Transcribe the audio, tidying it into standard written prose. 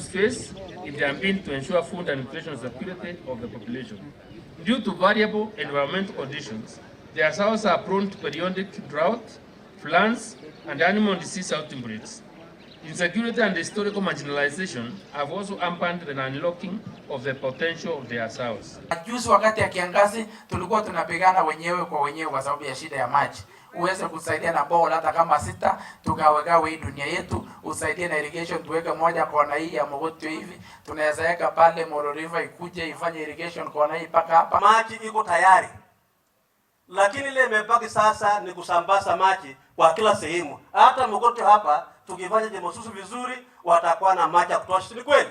farmers face in their bid to ensure food and nutritional security of the population. Due to variable environmental conditions, their sows are prone to periodic drought, floods, and animal disease outbreaks. Insecurity and historical marginalization have also hampered the unlocking of the potential of their sows. Juzi wakati ya kiangazi tulikuwa tunapigana wenyewe kwa wenyewe kwa sababu ya shida ya maji. Uweze kusaidia na bowl hata kama 6 tukaweka hii dunia yetu, usaidie na irrigation tuweke moja kona hii ya Mogotio hivi. Tunaweza weka pale Moro River ikuje ifanye irrigation kona hii paka hapa. Maji iko tayari. Lakini ile imebaki sasa ni kusambaza maji kwa kila sehemu. Hata Mogotio hapa tukifanya demonstration vizuri watakuwa na maji ya kutosha, ni kweli?